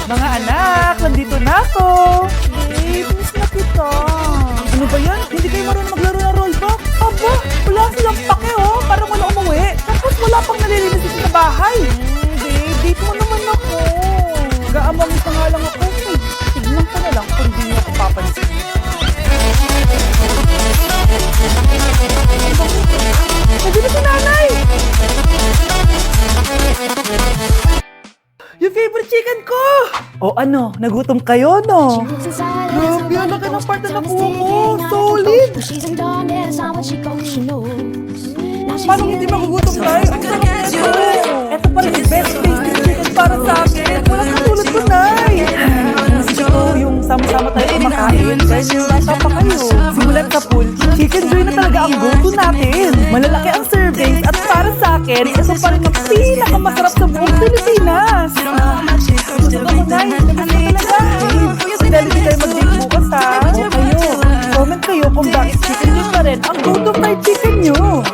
Mga anak, nandito na ako. Babe, miss na kita. Ano ba yan? Hindi kayo marunong maglaro ng rollback? Aba, wala silang pake oh. Parang wala umuwi. Tapos wala pang nalilinis dito sa bahay. Babe, date mo naman ako. Gaamang isa nga lang ako. Tignan ko na lang kung di niya ako papansin. Sabi na si nanay! Yung favorite chicken ko! O ano, nagutom kayo, no? Grabe, ang laki ng part na nakuha ko. Solid! Paano hindi magugutom tayo? Ang sarap nito! Ito pa rin yung best favorite chicken para sa akin. Walang katulad ko, Nay! Ito yung sama-sama tayo kumakain. Guys, yung bata pa kayo. Simulat sa pool, chicken joy na talaga ang go-to natin. Malalaki ang servings at para sa akin, ito pa rin ang pinakamasarap sa buong Pilipinas. Gusto ko, Nay. Gusto ko talaga. Dahil hindi tayo mag-date bukas, ha? O kayo, comment kayo kung bakit chicken joy pa rin ang go-to fried chicken nyo.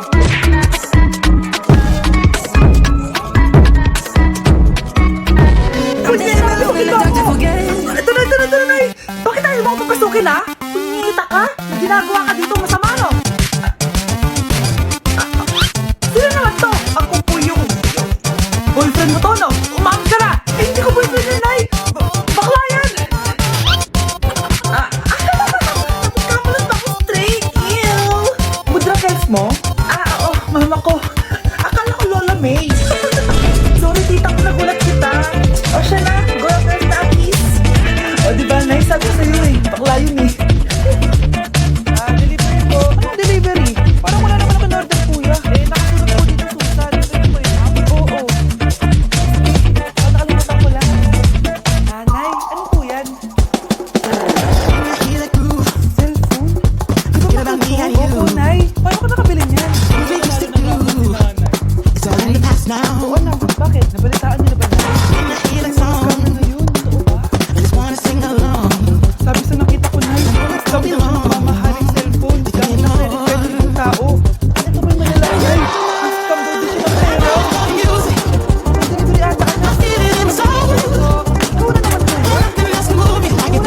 Ito na, Nay. Bakit tayo mo papasukin, ha? Punyita ka? Ginagawa ka dito masama, no? Sino naman to? Ako po yung boyfriend mo to, no? Umamin ka na! Eh, hindi ko boyfriend yun, Nay! Bakla yan! Nagkakamulat ako straight! Ew! Mudra girls mo? Oo, mama ko. Akala ko Lola May. Sorry, tita ko nagulat kita. O siya na, go girls na kiss. O diba, Nay, sabi sa'yo eh. Bakla yun eh. Delivery po. Anong delivery? Parang wala naman ako in-order, kuya. Nakasunod po dito susan. Ito mo yun, ha? Oo. Nakalimutan ko lang. Nay, ano po yan? Cellphone? Di ba makasuot? Opo, Nay. Paano ko nakabili niyan? Oo na. Bakit? Nabalitaan niyo na ba, Nay? Scammer na yun. Totoo ba? Sabi sa nakita ko, Nay. Sabi ko siya mamahaling cellphone. Gamit na credit card ng tao. Ito ba yung manila, Nay? Scam daw din siya ng pera. Delivery ata, anak. Ikaw na naman, Nay. Wala siya naman naman niya.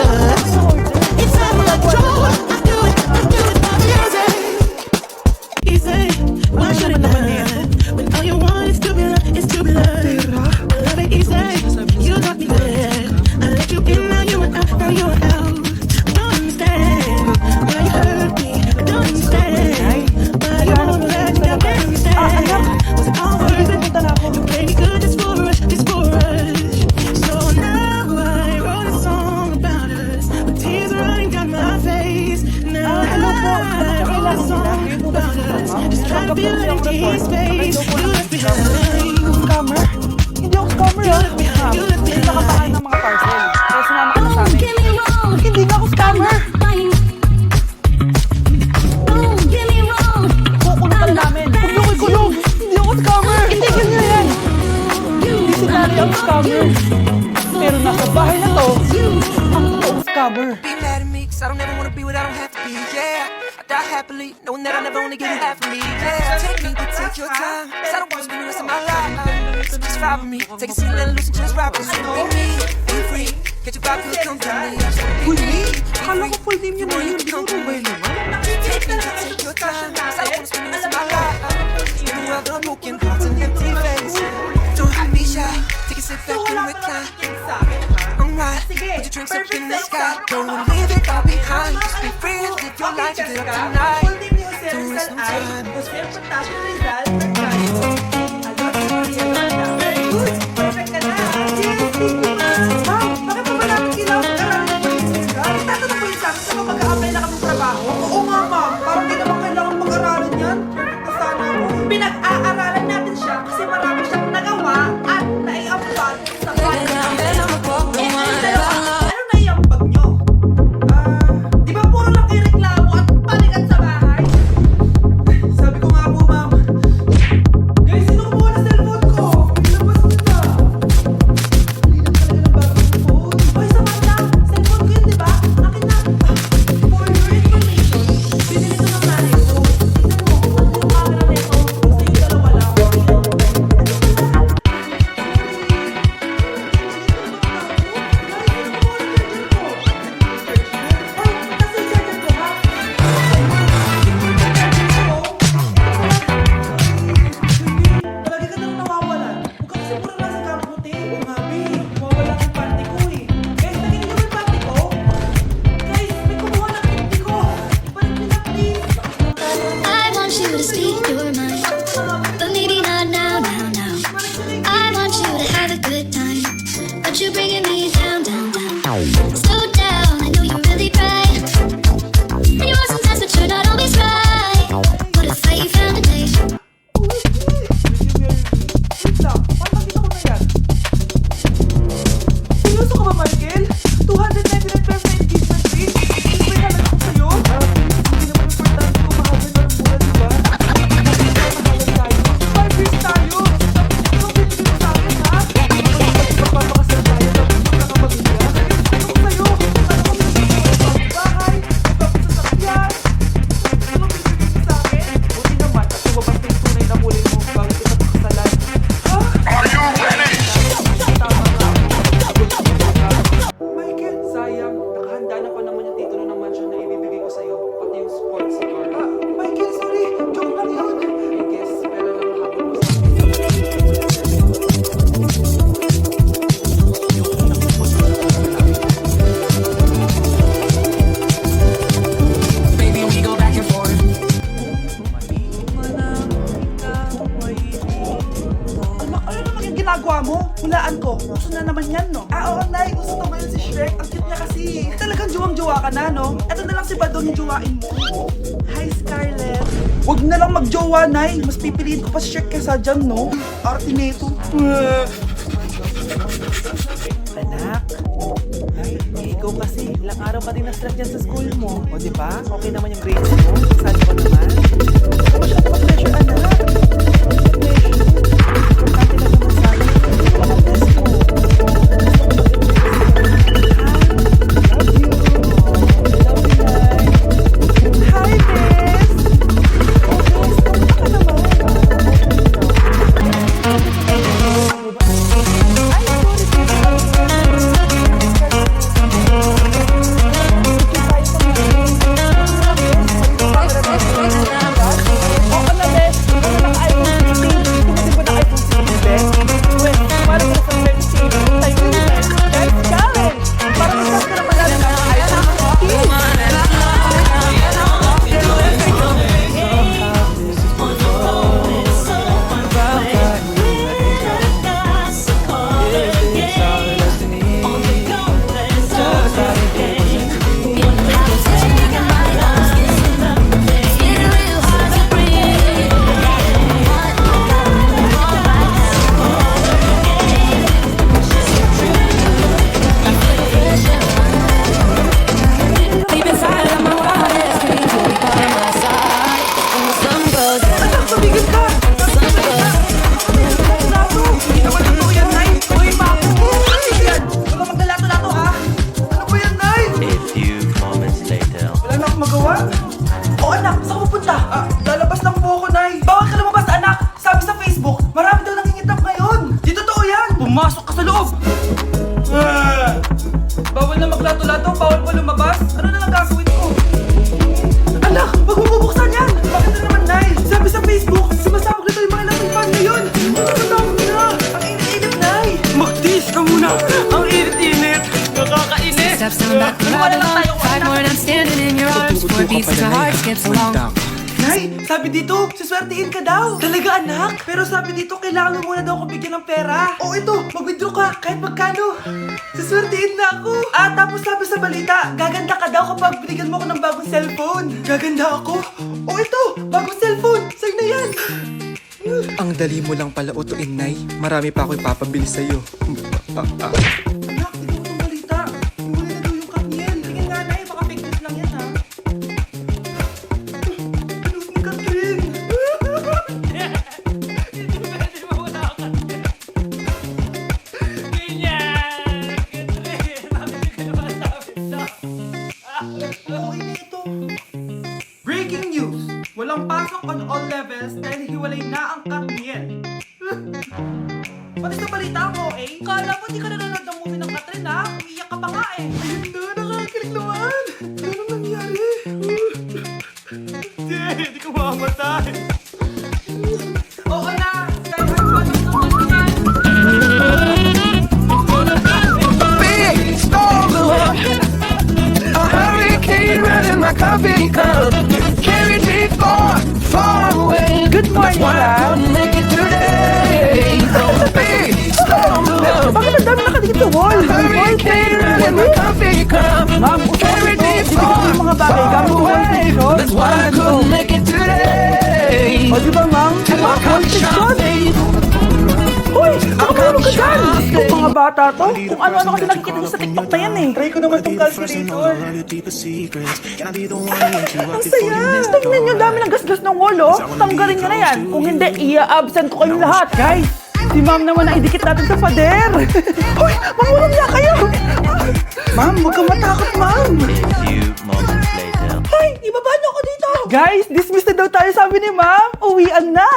Scammer? Hindi ako scammer, ha? Hindi nakatahan ng mga parcel. Kaya sumama ka na sa amin. Hindi nga ako scammer! Kukunutan namin! Huwag niyo ko ikulong! Hindi ako scammer! Itigil niyo yan! Hindi si Nari ang scammer. Pero nasa bahay na to, ang totoong scammer. Be mad at me, cause I don't ever wanna be what I don't have to be, yeah. I die happily, knowing that I never only get half of me, yeah. Take me, but take your time, cause I don't want to spend the rest of my life. So just vibe with me, take a seat and let loose and just rock with me. Be me, be free, get your vibe, feel come to me. Full name? Akala ko full name yun na yun. Biro ba yun naman? Take me, but take your time, cause I don't want to spend the rest of my life. In the world of broken hearts and empty faces. Don't be shy, take a sit back and recline. Alright, put your drinks up in the sky. Don't leave it all behind. Just be free and live your life until tonight. Don't waste no time. Oo nga, ma'am. Parang di naman kailangan pag-aralan yan. Kasana ako. Pinag-aaralan natin siya kasi marami siyang nagawa at nai-upload sa ano nai-upload nyo? Di ba puro lang kayo reklamo at palikat sa bahay? Sabi ko nga po, ma'am. Guys, sino kumuha na cellphone ko? Ilabas mo na. Hindi na bringing me down, down, down. Slow down, I know you really tried. And you are sometimes, but you're not always right. What a fight you found today. Wait lang, parang nakita ko na yan. Seryoso ka ba, Michael? 299 pesos na engagement ring? May halaga ko sa'yo? Hindi naman importante kung mahal na ng mura, diba? Mahalan tayo. 5 years tayo. Anong bibigay mo sa akin, ha? Magpapakasal tayo, tapos magkakapamilya. Ano ko sa'yo? Ano ko sa'yo? Bahay, tapos sa sakyan. Anong bibigay mo sa akin? Buti naman, at lumabas na yung tunay na kulay mo bago kita pakasalan. Ha? Michael, sayang. Nakahanda na pa naman yung titulo ng mansion na ibibigay ko sa'yo. Pati yung sports car. Michael, sorry. Joke lang yun. I guess, pero lang habol mo sa Baby, we go back and forth. Anak, ano naman yung ginagawa mo? Hulaan ko. Gusto na naman yan, no? Oo, Nay. Gusto to ngayon si Shrek. Ang cute niya kasi. Talagang juwang-juwa ka na, no? Eto na lang si Badong yung juwain mo. Hi, Scarlett. Huwag na lang mag-jowa, Nay. Mas pipiliin ko pa si Shrek kesa dyan, no? Arte nito. Anak. Ay, ikaw kasi. Ilang araw pa din na-stress dyan sa school mo. O, di ba? Okay naman yung grades mo. Saan ko naman? Ano siya pa pressure, anak? Importante lang naman sa akin. Walang test mo. Love you. Love you, Nay. Hi, Bess. Oh, Bess. Kamusta ka naman? Ay, sorry, Bawal na maglato-lato, bawal pa lumabas. Ano na lang gagawin ko? Anak, wag mo bubuksan yan! Bakit na naman, Nay? Sabi sa Facebook, sumasabog na tayo yung mga laking fan ngayon. Sumasabog na! Ang init-init, Nay! Magtiis ka muna! Ang init-init! Nakakainis! Steps down back the ladder, 5 more and I'm standing in your arms. 4 beats as our heart skips along. Nay, sabi dito, siswertein ka daw. Talaga, anak? Pero sabi dito, kailangan mo muna daw ako bigyan ng pera. O ito, mag-withdraw ka kahit magkano. Siswertein na ako. Tapos sabi sa balita, gaganda ka daw kapag binigyan mo ako ng bagong cellphone. Gaganda ako? O ito, bagong cellphone. Sa'yo na yan. Ang dali mo lang pala utuin, Nay. Marami pa ako ipapabili sa'yo. Anak, tignan mo ng balita. Huli na daw yung Katniel. Tingin nga, Nay, baka fake news lang yan, ha? News ni Katniel. Okay na ito. Breaking news! Walang pasok on all levels dahil hiwalay na ang Katniel. Pati sa balita mo, eh? Kala mo di ka nanonood ng movie ng Katrin, ha? Umiyak ka pa nga, eh. Ayun na, nakakilig naman. Anong nangyari? Di ka mamamatay. Oo na! Dahil pasok ng Katniel. Big storm blew up. A hurricane ran in my coffee cup. Carried me far, far away. Good morning, Why I couldn't make it today. Big storm blew up. Bakit ang dami nakadikit sa wall? Ma'am, usahin ito. Dito yung mga bagay gamit mo wall section. Parang ganito. O diba ma'am? Wall section. Hoy! Nakapulog ka dyan! Itong mga bata to, kung ano-ano kasi nakikita niyo sa TikTok na yan eh. Try ko naman itong calculator. Ang saya! Tingnan niyo, dami ng gasgas ng wall oh. Tanggalin niyo na yan. Kung hindi, i-absent ko kayong lahat. Guys, si ma'am naman na idikit natin sa pader. Hoy! Ma'am, walang niya kayo! Ma'am, huwag kang matakot, ma'am. Hoy! Ibaba niyo ako dito! Guys, dismiss na daw tayo sabi ni ma'am. Uwian na!